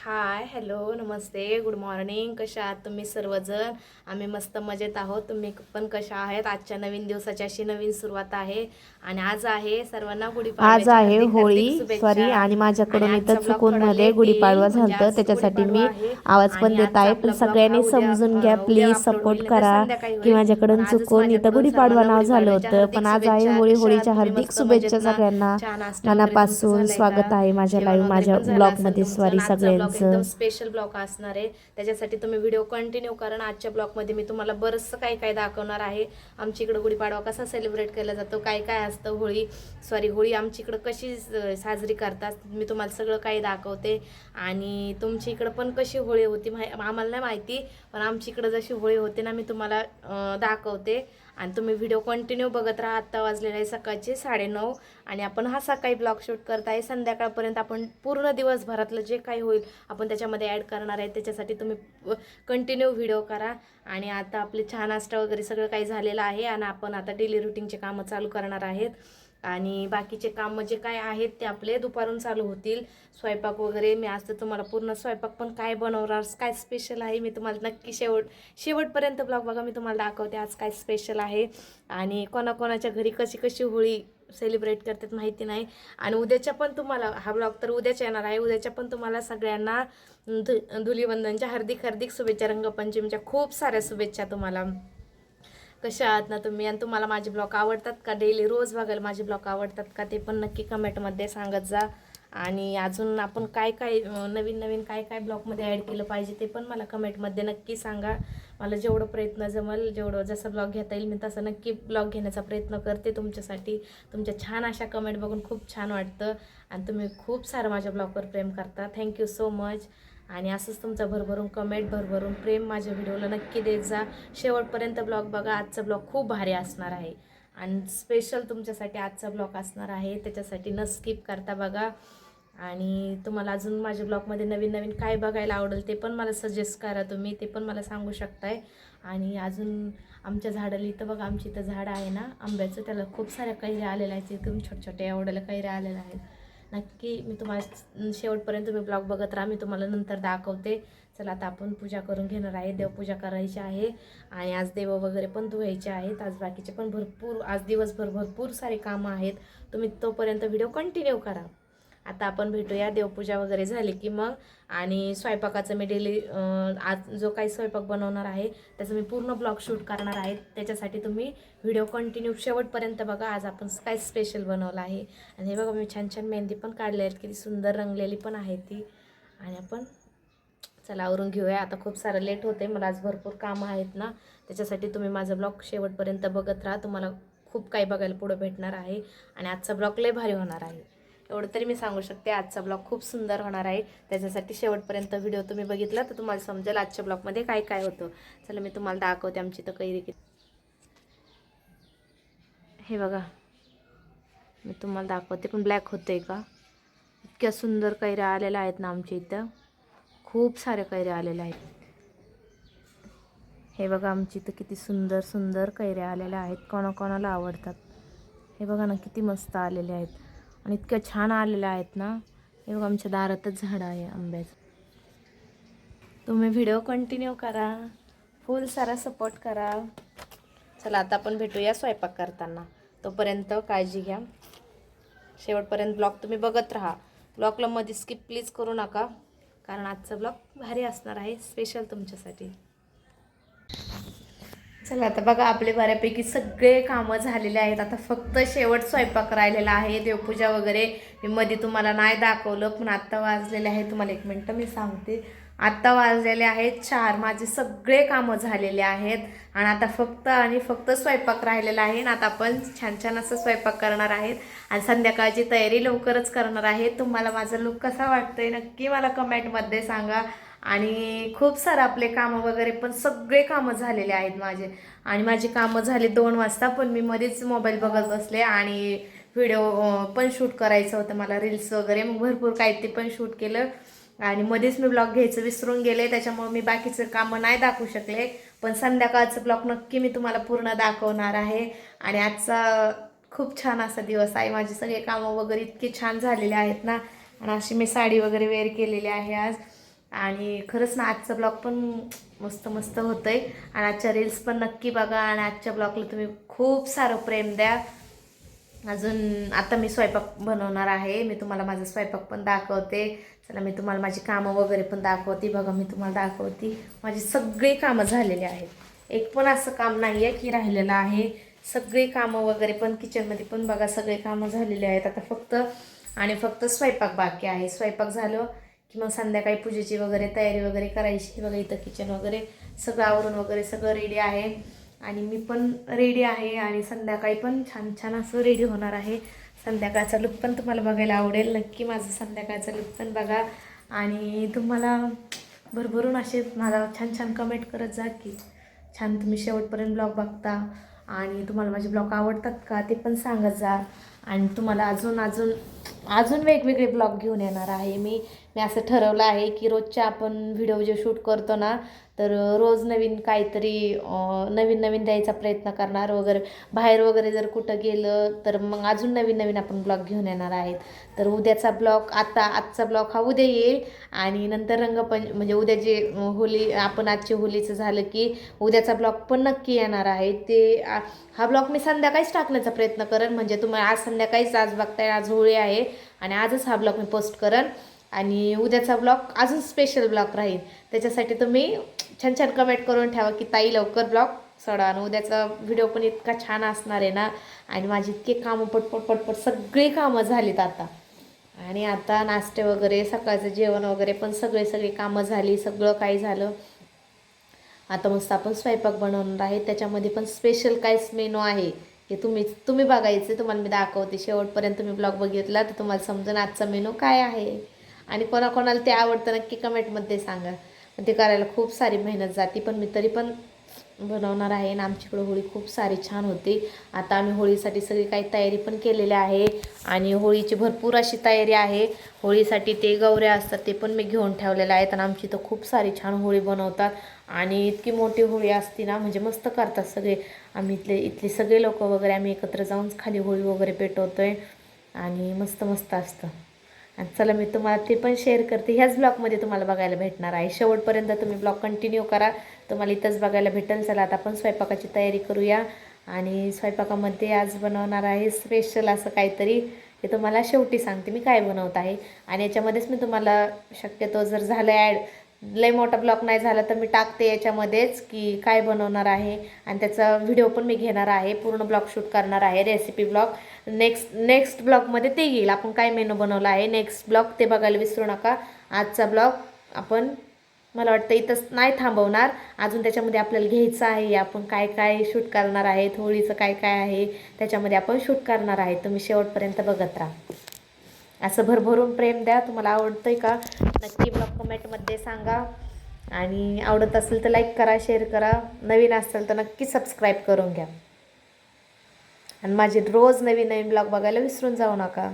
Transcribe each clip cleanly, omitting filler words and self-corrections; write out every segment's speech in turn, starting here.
हाय, hello, नमस्ते, good morning. कशा आहात तुम्ही सर्वजण? आम्ही मस्त मजेत आहोत. तुम्ही पण कशा आहेत? आजच्या नवीन दिवसाची अशी नवीन सुरुवात आहे आणि आज आहे सर्वांना आज गुढीपाडव्याच्या आहे हार्दिक हार्दिक होळी शुभेच्छा. आणि आणि माझ्याकडून इथं आजचा ब्लॉग चुकून थोडा मध्ये लेट येईल गुढीपाडवा म्हणजे झालतं, आज त्याच्यासाठी गुढीपाडवा मी आहे आवाज पण आणि देत आजचा आहे. पण आपला ब्लॉग हा सगळ्यांनी उद्या समजून घ्या, उद्या प्लीज अपलोड होईल सपोर्ट नाही तर करा संध्याकाळी की होईल. पण माझ्याकडून आजच चुकून इथं माझ्याकडून गुढीपाडवा सर्वांना नाव झालं गुढीपाडव्याच्या होतं. हार्दिक पण आज आहे शुभेच्छा. होळी. कशा आहात होळीच्या तुम्ही? हार्दिक मस्त मजेत शुभेच्छा ना? सगळ्यांना चहा नाश्ता वगैरे तुमचा मनापासून झालाय का? स्वागत आहे माझ्या जेवण लाईव्ह, वगैरे माझ्या पण झालं असेल ब्लॉगमध्ये. तुमचं. सॉरी आजचा ब्लॉग एकदम सगळ्यांचं. स्पेशल ब्लॉग असणार आहे, त्याच्यासाठी तुम्ही व्हिडिओ कंटिन्यू करा. आजच्या ब्लॉगमध्ये मी तुम्हाला बरंचसं काही काही दाखवणार आहे. आमच्या इकडं गुढीपाडवा कसा सेलिब्रेट केला जातो, काय काय असतं, होळी आमच्या इकडं कशी साजरी करतात, मी तुम्हाला सगळं काही दाखवते. आणि तुमच्या इकडं पण कशी होळी होती आम्हाला नाही माहिती, पण आमच्या इकडं जशी होळी होते ना मी तुम्हाला दाखवते. आणि तुम्ही व्हिडिओ कंटिन्यू बघत राहा. आत्ता वाजलेला आहे सकाळचे 9:30 आणि आपण हा सकाळी ब्लॉग शूट करत आहे. संध्याकाळपर्यंत आपण पूर्ण दिवसभरातलं जे काही होईल आपण त्याच्यामध्ये ॲड करणार आहे. त्याच्यासाठी तुम्ही कंटिन्यू व्हिडिओ करा. आणि आता आपले चहा नाश्ता वगैरे सगळं काही झालेलं आहे आणि आपण आता डेली रुटीनचे कामं चालू करणार आहेत. आणि बाकीचे कामं जे काय आहेत ते आपले दुपारून चालू होतील. स्वयंपाक वगैरे मी आज तर तुम्हाला पूर्ण स्वयंपाक पण काय बनवणार, काय स्पेशल आहे, मी तुम्हाला नक्की शेवटपर्यंत ब्लॉग बघा, मी तुम्हाला दाखवते आज काय स्पेशल आहे. आणि कोणाकोणाच्या घरी कशी कशी होळी सेलिब्रेट करतात माहिती नाही. आणि उद्याच्या पण तुम्हाला हा ब्लॉग तर उद्याच येणार आहे. उद्याच्या पण तुम्हाला सगळ्यांना धुलीवंदनच्या हार्दिक हार्दिक शुभेच्छा. रंगपंचमीच्या खूप साऱ्या शुभेच्छा तुम्हाला. कशा आहात ना तुम्ही? आणि तुम्हाला माझे ब्लॉग आवडतात का? डेली रोज बघायला माझे ब्लॉग आवडतात का? ते पण नक्की कमेंटमध्ये सांगत जा. आणि अजून आपण काय काय नवीन नवीन काय काय ब्लॉगमध्ये ॲड केलं पाहिजे ते पण मला कमेंटमध्ये नक्की सांगा. मला जेवढं प्रयत्न जमेल, जेवढं जसं ब्लॉग घेता येईल मी तसं नक्की ब्लॉग घेण्याचा प्रयत्न करते तुमच्यासाठी. तुमच्या छान अशा कमेंट बघून खूप छान वाटतं आणि तुम्ही खूप सारं माझ्या ब्लॉगवर प्रेम करता. Thank you so much. आणि असंच तुमचं भरभरून कमेंट, भरभरून प्रेम माझ्या व्हिडिओला नक्की देत जा. शेवटपर्यंत ब्लॉग बघा. आजचा ब्लॉग खूप भारी असणार आहे आणि स्पेशल तुमच्यासाठी आजचा ब्लॉग असणार आहे, त्याच्यासाठी न स्किप करता बघा. आणि तुम्हाला अजून माझ्या ब्लॉगमध्ये नवीन नवीन काय बघायला आवडेल ते पण मला सजेस्ट करा, तुम्ही ते पण मला सांगू शकताय. आणि अजून आमच्या झाडाला इथं बघा, आमची इथं झाड आहे ना आंब्याचं, त्याला खूप साऱ्या कैऱ्या आलेल्या आहेत. एकदम छोट्या छोट्या एवढ्याला कैऱ्या आलेल्या आहेत. नक्की मी तुम्हाला शेवटपर्यंत तुम्ही ब्लॉग बघत राहा, मी तुम्हाला नंतर दाखवते. चला आता आपण पूजा करून घेणार आहे, देवपूजा करायची आहे. आणि आज देव वगैरे पण धुवायचे आहेत. आज बाकीचे पण भरपूर, आज दिवसभर भरपूर सारे कामं आहेत. तुम्ही तोपर्यंत व्हिडिओ कंटिन्यू करा. आता आपण भेटूया देवपूजा वगैरे झाली की मग. आणि स्वयंपाकाचं मी डेली आज जो काही स्वयंपाक बनवणार आहे त्याचं मी पूर्ण ब्लॉग शूट करणार आहे. त्याच्यासाठी तुम्ही व्हिडिओ कंटिन्यू शेवटपर्यंत बघा. आज आपण काय स्पेशल बनवलं आहे. आणि हे बघा मी छान छान मेहंदी पण काढली आहेत, किती सुंदर रंगलेली पण आहे ती. आणि आपण चला आवरून घेऊया. आता खूप सारं लेट होते, मला आज भरपूर कामं आहेत ना, त्याच्यासाठी तुम्ही माझा ब्लॉग शेवटपर्यंत बघत राहा. तुम्हाला खूप काही बघायला पुढं भेटणार आहे आणि आजचा ब्लॉग लय भारी होणार आहे. एवढं तरी मी सांगू शकते, आजचा ब्लॉग खूप सुंदर होणार आहे. त्याच्यासाठी शेवटपर्यंत व्हिडिओ तुम्ही बघितला तर तुम्हाला समजेल आजच्या ब्लॉगमध्ये काय काय होतं. चला मी तुम्हाला दाखवते आमची तर कैरी. हे बघा मी तुम्हाला दाखवते, पण ब्लॅक होतंय का? इतक्या सुंदर कैऱ्या आलेल्या आहेत ना आमच्या इथं, खूप साऱ्या कैऱ्या आलेल्या आहेत. हे बघा आमची इथं किती सुंदर सुंदर कैऱ्या आलेल्या आहेत, कोणाकोणाला आवडतात. हे बघा ना किती मस्त आलेल्या आहेत आणि इतक्या छान आलेल्या आहेत ना. हे बघा आमच्या दारातच झाड आहे आंब्याचं. तुम्ही व्हिडिओ कंटिन्यू करा, फुल सारा सपोर्ट करा. चला आता आपण भेटूया स्वयंपाक करताना. तोपर्यंत काळजी घ्या. शेवटपर्यंत ब्लॉग तुम्ही बघत राहा. ब्लॉगला मध्ये स्किप प्लीज करू नका, कारण आजचा ब्लॉग भारी असणार आहे, स्पेशल तुमच्यासाठी. चला आता बघा आपले बऱ्यापैकी सगळे कामं झालेले आहेत. आता फक्त शेवट स्वयंपाक राहिलेला आहे, देवपूजा वगैरे मी मध्ये तुम्हाला नाही दाखवलं, पण आत्ता वाजलेले आहे, तुम्हाला एक मिनटं मी सांगते. आत्ता वाजलेले आहेत 4. माझे सगळे कामं झालेले आहेत आणि आता फक्त आणि फक्त स्वयंपाक राहिलेला आहे. आणि आता आपण छान छान असं स्वयंपाक करणार आहेत आणि संध्याकाळची तयारी लवकरच करणार आहे. तुम्हाला माझा लुक कसा वाटतोय नक्की मला कमेंटमध्ये सांगा. आणि खूप सारं आपले कामं वगैरे पण सगळे कामं झालेले आहेत माझे. आणि माझी कामं झाली 2 वाजता, पण मी मध्येच मोबाईल बघत बसले आणि व्हिडिओ पण शूट करायचं होतं मला, रील्स वगैरे, मग भरपूर काही ते पण शूट केलं. आणि मध्येच मी ब्लॉग घ्यायचं विसरून गेले, त्याच्यामुळे मी बाकीचं कामं नाही दाखवू शकले. पण संध्याकाळचं ब्लॉग नक्की मी तुम्हाला पूर्ण दाखवणार आहे. आणि आजचा खूप छान असा दिवस आहे. माझे सगळे कामं वगैरे इतके छान झालेले आहेत ना. आणि अशी मी साडी वगैरे वेअर केलेली आहे आज. आणि खरंच ना आजचा ब्लॉग पण मस्त मस्त होतं आहे. आणि आजच्या रील्स पण नक्की बघा आणि आजच्या ब्लॉगला तुम्ही खूप सारं प्रेम द्या. अजून आता मी स्वयंपाक बनवणार आहे. मी तुम्हाला माझा स्वयंपाक पण दाखवते. चला मी तुम्हाला माझी कामं वगैरे पण दाखवते. बघा मी तुम्हाला दाखवते माझी सगळी कामं झालेली आहेत. एक पण असं काम नाही आहे की राहिलेलं आहे. सगळी कामं वगैरे पण किचनमध्ये पण बघा सगळे कामं झालेली आहेत. आता फक्त स्वयंपाक बाकी आहे. स्वयंपाक झालं की मग संध्याकाळी पूजेची वगैरे तयारी वगैरे करायची. बघा इथं किचन वगैरे सगळं आवरून वगैरे सगळं रेडी आहे. आणि मी पण रेडी आहे आणि संध्याकाळी पण छान छान असं रेडी होणार आहे. संध्याकाळचा लुक पण तुम्हाला बघायला आवडेल. नक्की माझं संध्याकाळचा लुक पण बघा आणि तुम्हाला भरभरून असे मला छान छान कमेंट करत जा की छान तुम्ही शेवटपर्यंत ब्लॉग बघता आणि तुम्हाला माझे ब्लॉग आवडतात का ते पण सांगत जा. आणि तुम्हाला अजून वेगवेगळे ब्लॉग घेऊन येणार आहे. मी असं ठरवलं आहे की रोजच्या आपण व्हिडिओ जे शूट करतो ना तर रोज नवीन काहीतरी नवीन द्यायचा प्रयत्न करणार वगैरे. बाहेर वगैरे जर कुठं गेलं तर मग अजून नवीन आपण ब्लॉग घेऊन येणार आहेत. तर उद्याचा ब्लॉग आजचा ब्लॉग हा उद्या येईल आणि नंतर म्हणजे उद्या जे होली आपण आजची होलीचं झालं की उद्याचा ब्लॉग पण नक्की येणार आहे. हा ब्लॉग मी संध्याकाळीच टाकण्याचा प्रयत्न करेन. म्हणजे तुम्हाला आज संध्याकाळीच आज बघताय आज होळी आहे आणि आजच हा ब्लॉग मी पोस्ट करेन. आणि उद्याचा ब्लॉग अजून स्पेशल ब्लॉग राहील. त्याच्यासाठी तुम्ही छान छान कमेंट करून ठेवा की ताई लवकर ब्लॉग सोडा. आणि उद्याचा व्हिडिओ पण इतका छान असणार आहे ना. आणि माझी इतके कामं पटपट सगळी कामं झालीत आता. आणि आता नाश्ते वगैरे सकाळचं जेवण वगैरे पण सगळी कामं झाली. सगळं काही झालं. आता मस्त आपण स्वयंपाक बनवणार आहे. त्याच्यामध्ये पण स्पेशल काहीच मेनू आहे की तुम्ही बघायचं. तुम्हाला मी दाखवते. शेवटपर्यंत तुम्ही ब्लॉग बघितला तर तुम्हाला समजेल आजचा मेनू काय आहे. आणि कोणाकोणाला ते आवडतं नक्की कमेंटमध्ये सांगा. ते करायला खूप सारी मेहनत जाते पण मी तरी पण बनवणार आहे. आणि आमच्याकडं होळी खूप सारी छान होती. आता आम्ही होळीसाठी सगळी काही तयारी पण केलेली आहे. आणि होळीची भरपूर अशी तयारी आहे. होळीसाठी ते गवऱ्या असतात ते पण मी घेऊन ठेवलेल्या आहेत. आणि आमची तर खूप सारी छान होळी बनवतात. आणि इतकी मोठी होळी असते ना म्हणजे मस्त करतात सगळे. आम्ही इथले सगळे लोक वगैरे आम्ही एकत्र जाऊन खाली होळी वगैरे पेटवतोय आणि मस्त असतं. आणि चला मी तुम्हाला ते पण शेअर करते. ह्याच ब्लॉगमध्ये तुम्हाला बघायला भेटणार आहे. शेवटपर्यंत तुम्ही ब्लॉग कंटिन्यू करा. तुम्हाला इथंच बघायला भेटेल. चला आता आपण स्वयंपाकाची तयारी करूया. आणि स्वयंपाकामध्ये आज बनवणार आहे स्पेशल असं काहीतरी. हे तुम्हाला शेवटी सांगते मी काय बनवत आहे. आणि याच्यामध्येच मी तुम्हाला शक्यतो जर झालं ॲड लय मोठा ब्लॉग नाही झाला तर मी टाकते याच्यामध्येच की काय बनवणार आहे. आणि त्याचा व्हिडिओ पण मी घेणार आहे. पूर्ण ब्लॉग शूट करणार आहे. रेसिपी ब्लॉग नेक्स्ट ब्लॉगमध्ये ते येईल. आपण काय मेनू बनवला आहे नेक्स्ट ब्लॉग ते बघायला विसरू नका. आजचा ब्लॉग आपण मला वाटतं इथंच नाही थांबवणार. अजून त्याच्यामध्ये आपल्याला घ्यायचं आहे. आपण काय शूट करणार आहे. होळीचं काय आहे त्याच्यामध्ये आपण शूट करणार आहे. तुम्ही शेवटपर्यंत बघत राहा. असं भरभरून प्रेम द्या. तुम्हाला आवडतंय का नक्की ब्लॉग कमेंटमध्ये सांगा. आणि आवडत असेल तर लाईक करा शेअर करा. नवीन असेल तर नक्की सबस्क्राईब करून घ्या. आणि माझे रोज नवीन ब्लॉग बघायला विसरून जाऊ नका.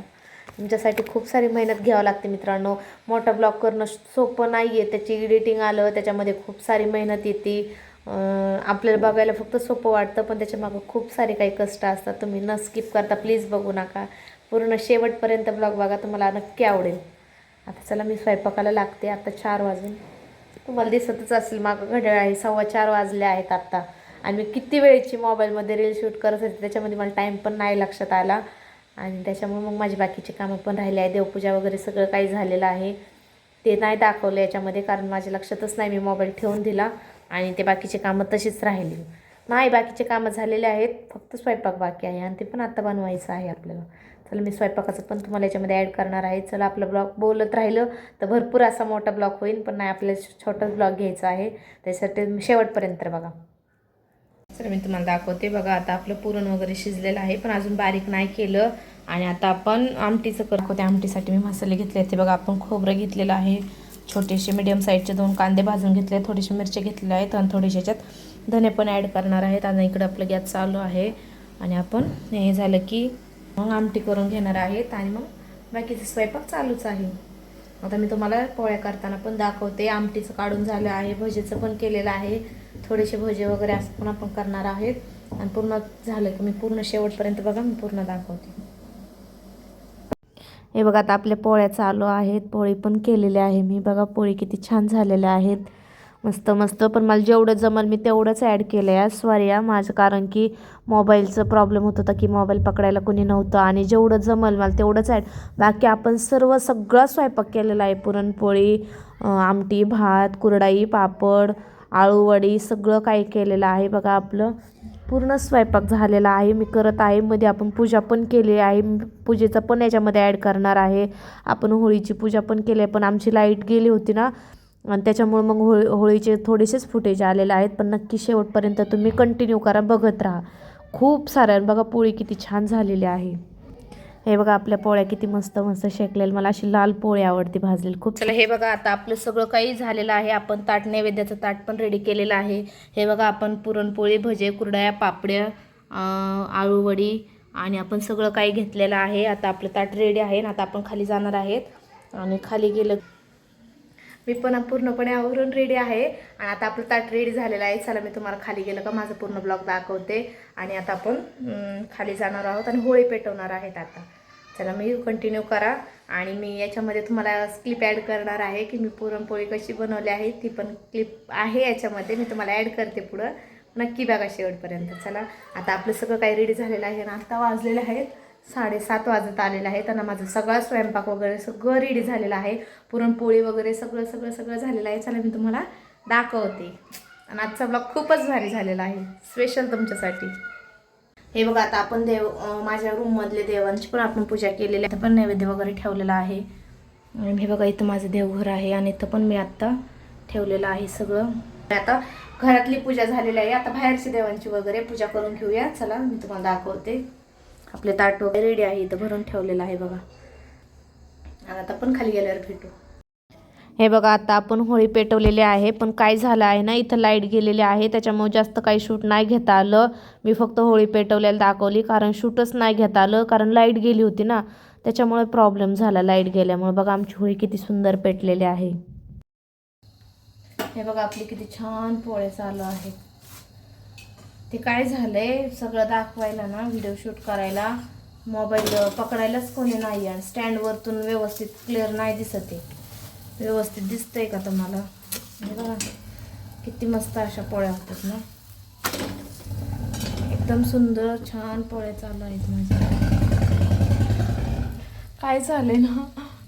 तुमच्यासाठी खूप सारी मेहनत घ्यावं लागते मित्रांनो. मोठा ब्लॉग करणं सोपं नाही आहे. त्याची एडिटिंग आलं त्याच्यामध्ये खूप सारी मेहनत येते. आपल्याला बघायला फक्त सोपं वाटतं पण त्याच्यामागं खूप सारे काही कष्ट असतात. तुम्ही न स्किप करता प्लीज बघू नका. पूर्ण शेवटपर्यंत ब्लॉग बघा. तुम्हाला नक्की आवडेल. आता चला मी स्वयंपाकाला लागते. आता 4 वाजून तुम्हाला दिसतच असेल मागं घड्याळ आहे. 4:15 वाजले आहेत आत्ता. आणि मी किती वेळची मोबाईलमध्ये रील शूट करत होते त्याच्यामध्ये मला टाईम पण नाही लक्षात आला. आणि त्याच्यामुळे मग माझी बाकीची कामं पण राहिली आहे. देवपूजा वगैरे सगळं काही झालेलं आहे. ते नाही दाखवलं याच्यामध्ये कारण माझ्या लक्षातच नाही. मी मोबाईल ठेवून दिला आणि ते बाकीचे कामं तशीच राहिली. नाही बाकीचे कामं झालेले आहेत. फक्त स्वयंपाक बाकी आहे आणि ते पण आता बनवायचं आहे आपल्याला. चला मी स्वयंपाकाचं पण तुम्हाला याच्यामध्ये ॲड करणार आहे. चला आपलं ब्लॉग बोलत राहिलं तर भरपूर असा मोठा ब्लॉग होईल पण नाही आपल्याला छोटाच ब्लॉग घ्यायचा आहे. त्यासाठी शेवटपर्यंत बघा. चला मी तुम्हाला दाखवते. बघा आता आपलं पुरण वगैरे शिजलेलं आहे पण अजून बारीक नाही केलं. आणि आता आपण आमटीचं करतो. त्या आमटीसाठी मी मसाले घेतले ते बघा. आपण खोबरं घेतलेलं आहे. छोटेसे मीडियम साईजचे 2 कांदे भाजून घेतले. थोडेसे मिरची घेतलेले आहेत आणि थोडेसे याच्यात धने पण ॲड करणार आहेत. आणि इकडं आपलं गॅस चालू आहे. आणि आपण हे झालं की मग आमटी करून घेणार आहेत. आणि मग बाकीचं स्वयंपाक चालूच आहे. आता मी तुम्हाला पोळ्या करताना पण दाखवते. आमटीचं काढून झालं आहे. भजीचं पण केलेलं आहे. थोडेसे भजे वगैरे असं पण आपण करणार आहेत. आणि पूर्ण झालं की मी पूर्ण शेवटपर्यंत बघा मी पूर्ण दाखवते. हे बघा आता आपल्या पोळ्या चालू आहेत. पोळी पण केलेल्या आहे मी. बघा पोळी किती छान झालेल्या आहेत. मस्त मस्त. पण मला जेवढं जमल मी तेवढंच ॲड केलं आहे. सॉरी या माझं, कारण की मोबाईलचं प्रॉब्लेम होत होता की मोबाईल पकडायला कोणी नव्हतं आणि जेवढं जमल मला तेवढंच ॲड. बाकी आपण सगळा स्वयंपाक केलेला आहे. पुरणपोळी, आमटी, भात, कुरडाई, पापड, आळूवडी सगळं काही केलेलं आहे. बघा आपलं पूर्ण स्वयंपाक झालेला आहे. मी करत आहे. मध्ये आपण पूजा पण केली आहे. पूजेचं पण याच्यामध्ये ॲड करणार आहे. आपण होळीची पूजा पण केली आहे, पण आमची लाईट गेली होती ना आणि त्याच्यामुळे मग होळीचे थोडेसेच फुटेज आलेले आहेत. पण नक्की शेवटपर्यंत तुम्ही कंटिन्यू करा, बघत राहा. खूप साऱ्या बघा पोळी किती छान झालेली आहे. हे बघा आपल्या पोळ्या किती मस्त मस्त शेकलेल्या. मला अशी लाल पोळी आवडते भाजलेली खूप. चला हे बघा आता आपलं सगळं काही झालेलं आहे. आपण ताट नैवेद्याचं ताट पण रेडी केलेलं आहे. हे बघा आपण पुरणपोळी, भजे, कुरड्या, पापड्या, आळूवडी आणि आपण सगळं काही घेतलेलं आहे. आता आपलं ताट रेडी आहे. आता आपण खाली जाणार आहेत आणि खाली गेलं मी पण पूर्णपणे आवरून रेडी आहे आणि आता आपलं ताट रेडी झालेलं आहे. चला मी तुम्हाला खाली गेलं का माझं पूर्ण ब्लॉग दाखवते. आणि आता आपण खाली जाणार आहोत आणि होळी पेटवणार आहेत. आता चला मी कंटिन्यू करा आणि मी याच्यामध्ये तुम्हाला क्लिप ॲड करणार आहे की मी पुरणपोळी कशी बनवली आहे. ती पण क्लिप आहे याच्यामध्ये, मी तुम्हाला ॲड करते पुढं. नक्की बघा शेवटपर्यंत. चला आता आपलं सगळं काही रेडी झालेलं आहे आणि आता वाजलेलं आहेत 7:30 वाजत आलेलं आहे. त्यांना माझं सगळा स्वयंपाक वगैरे सगळं रेडी झालेलं आहे. पुरणपोळी वगैरे सगळं सगळं सगळं झालेलं आहे. चला मी तुम्हाला दाखवते. आणि आजचा ब्लॉग खूपच भारी झालेला आहे, स्पेशल तुमच्यासाठी. हे बघा आता आपण माझ्या रूममधले देवांची पण आपण पूजा केलेली आहे. पण नैवेद्य वगैरे ठेवलेला आहे. आणि हे बघा इथं माझं देवघर आहे आणि इथं पण मी आत्ता ठेवलेलं आहे सगळं. आता घरातली पूजा झालेली आहे. आता बाहेरची देवांची वगैरे पूजा करून घेऊया. चला मी तुम्हाला दाखवते. आपले ताट वगैरे रेडी आहे, इथं भरून ठेवलेलं आहे बघा. आता पण खाली गेल्यावर भेटू. हे बघा आता आपण होळी पेटवलेली आहे. पण काय झालं आहे ना, इथं लाईट गेलेली आहे, त्याच्यामुळे जास्त काही शूट नाही घेता आलं. मी फक्त होळी पेटवलेली दाखवली, कारण शूटच नाही घेता आलं, कारण लाईट गेली होती ना, त्याच्यामुळे प्रॉब्लेम झाला लाईट गेल्यामुळे. बघा आमची होळी किती सुंदर पेटलेली आहे. हे बघा आपली किती छान पोळे चालू आहे. ते काय झालंय सगळं दाखवायला ना, व्हिडिओ शूट करायला मोबाईल पकडायलाच कोणी नाही आणि स्टँडवरतून व्यवस्थित क्लिअर नाही दिसत आहे. व्यवस्थित दिसतंय का तुम्हाला? हे बघा किती मस्त अशा पोळ्या होतात ना, एकदम सुंदर छान पोळ्या चालू आहेत माझ्या. काय झालंय ना,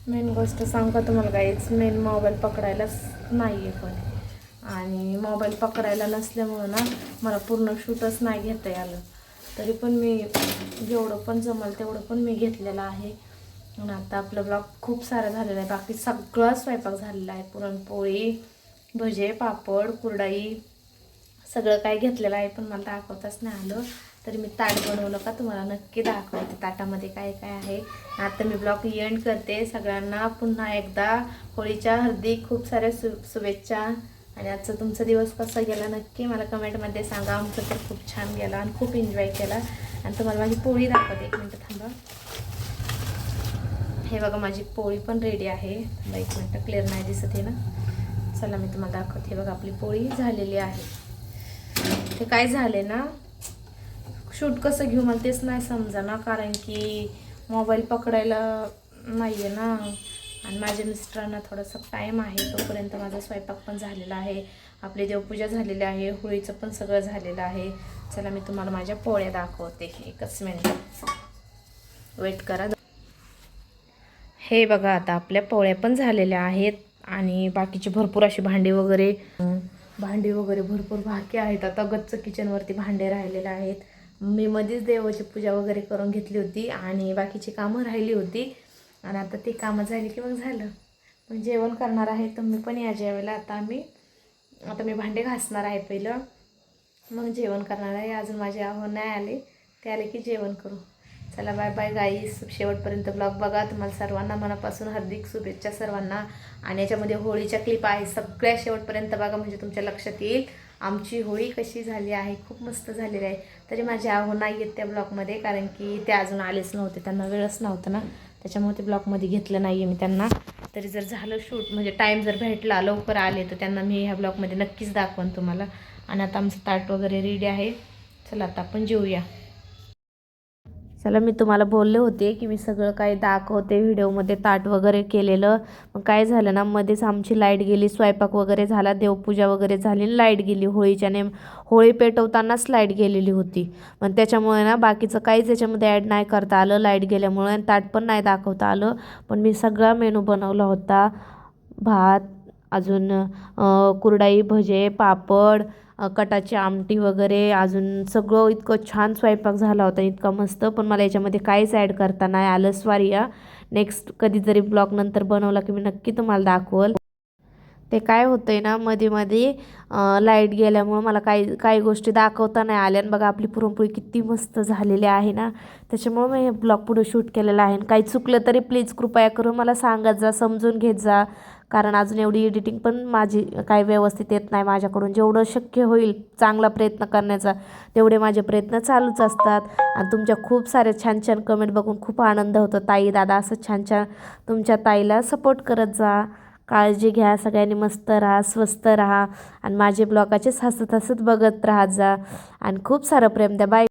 मेन गोष्ट सांगू का तुम्हाला गाईच, मेन मोबाईल पकडायलाच नाही आहे पण. आणि मोबाईल पकडायला नसल्यामुळं ना मला पूर्ण शूटच नाही घेता आलं. तरी पण मी जेवढं पण जमल तेवढं पण मी घेतलेलं आहे. आणि आता आपलं ब्लॉग खूप सारं झालेलं आहे. बाकी सगळा स्वयंपाक झालेला आहे. पुरणपोळी, भजे, पापड, कुरडाई सगळं काय घेतलेलं आहे, पण मला दाखवताच नाही आलं. तरी मी ताट बनवलं का तुम्हाला नक्की दाखवते ताटामध्ये काय काय आहे. आता मी ब्लॉग एंड करते. सगळ्यांना पुन्हा एकदा होळीच्या हार्दिक खूप साऱ्या शुभेच्छा. आणि आजचा तुमचा दिवस कसा गेला नक्की मला कमेंटमध्ये सांगा. आमचं तर खूप छान गेला आणि खूप एन्जॉय केला. आणि तुम्हाला माझी पोळी दाखवते, 1 मिनटं थांबा. हे बघा माझी पोळी पण रेडी आहे. 1 मिनटं क्लिअर नाही दिसत आहे ना, चला मी तुम्हाला दाखवते. हे बघा आपली पोळी झालेली आहे. ते काय झाले ना, शूट कसं घेऊ मला तेच नाही समजा ना, कारण की मोबाईल पकडायला नाही आहे ना. आणि माझ्या मिस्टरांना थोडासा टाईम आहे, तोपर्यंत माझा स्वयंपाक पण झालेला आहे, आपली देवपूजा झालेली आहे, होळीचं पण सगळं झालेलं आहे. चला मी तुम्हाला माझ्या पोळ्या दाखवते. 1 मिनिट वेट करा. हे बघा आता आपल्या पोळ्या पण झालेल्या आहेत आणि बाकीचे भरपूर अशी भांडी वगैरे भरपूर बाकी आहेत. आता गच्च किचनवरती भांडे राहिलेले आहेत. मी मध्येच देवाची पूजा वगैरे करून घेतली होती आणि बाकीची कामं राहिली होती. आणि आता ती कामं झाली की मग झालं, मग जेवण करणार आहे. तुम्ही पण या जेवायला. आता मी भांडे घासणार आहे पहिलं, मग जेवण करणार आहे. अजून माझे आव्हान नाही आले, ते आले की जेवण करू. चला बाय बाय गाईस, शेवटपर्यंत ब्लॉग बघा. तुम्हाला सर्वांना मनापासून हार्दिक शुभेच्छा सर्वांना. आणि याच्यामध्ये होळीच्या क्लिप आहे, सगळ्या शेवटपर्यंत बघा म्हणजे तुमच्या लक्षात येईल आमची होळी कशी झाली आहे. खूप मस्त झालेली आहे. तरी माझे आहो नाही आहेत त्या ब्लॉगमध्ये, कारण की ते अजून आलेच नव्हते, त्यांना वेळच नव्हता ना, त्याच्यामुळे ते ब्लॉगमध्ये घेतलं नाही आहे मी त्यांना. तरी जर झालं शूट म्हणजे टाईम जर भेटला, लवकर आले, तर त्यांना मी ह्या ब्लॉगमध्ये नक्कीच दाखवन तुम्हाला. आणि आता आमचं ताट वगैरे रेडी आहे. चला आता आपण जेऊया. चला, मी तुम्हाला बोलले होते की मी सगळं काही दाखवते व्हिडिओमध्ये, ताट वगैरे केलेलं. मग काय झालं ना, मध्येच आमची लाईट गेली, स्वयंपाक वगैरे झाला, देवपूजा वगैरे झाली, लाईट गेली. होळी पेटवतानाच लाईट गेलेली होती. मग त्याच्यामुळे ना बाकीचं काहीच याच्यामध्ये ॲड नाही करता आलं लाईट गेल्यामुळे, आणि ताट पण नाही दाखवता आलं. पण मी सगळा मेनू बनवला होता. भात, अजून कुरडई, भजे, पापड, कटाची आमटी वगैरे, अजून सगळं इतकं छान स्वयंपाक झाला होता, इतका मस्त. पण मला याच्यामध्ये काहीच ॲड करता नाही आलं. सॉरी या. नेक्स्ट कधीतरी ब्लॉग नंतर बनवला की मी नक्की तुम्हाला दाखवल. ते काय होतंय ना, मध्ये मध्ये लाईट गेल्यामुळं मला काही काही गोष्टी दाखवता नाही आल्या. आणि बघा आपली पुरणपोळी किती मस्त झालेली आहे ना, त्याच्यामुळं मी हे ब्लॉग पुढे शूट केलेलं आहे. आणि काही चुकलं तरी प्लीज कृपया करून मला सांगत जा, समजून घेत जा. कारण अजून एवढी एडिटिंग पण माझी काही व्यवस्थित येत नाही माझ्याकडून. जेवढं शक्य होईल चांगला प्रयत्न करण्याचा, तेवढे माझे प्रयत्न चालूच असतात. आणि तुमच्या खूप सारे छान छान कमेंट बघून खूप आनंद होतो. ताई दादा असं छान छान तुमच्या ताईला सपोर्ट करत जा. काळजी घ्या, सगळ्यांनी मस्त राहा, स्वस्त राहा, आणि माझे ब्लॉगाचेच हसत हसत बघत राहा जा, आणि खूप सारं प्रेम द्या. बाय.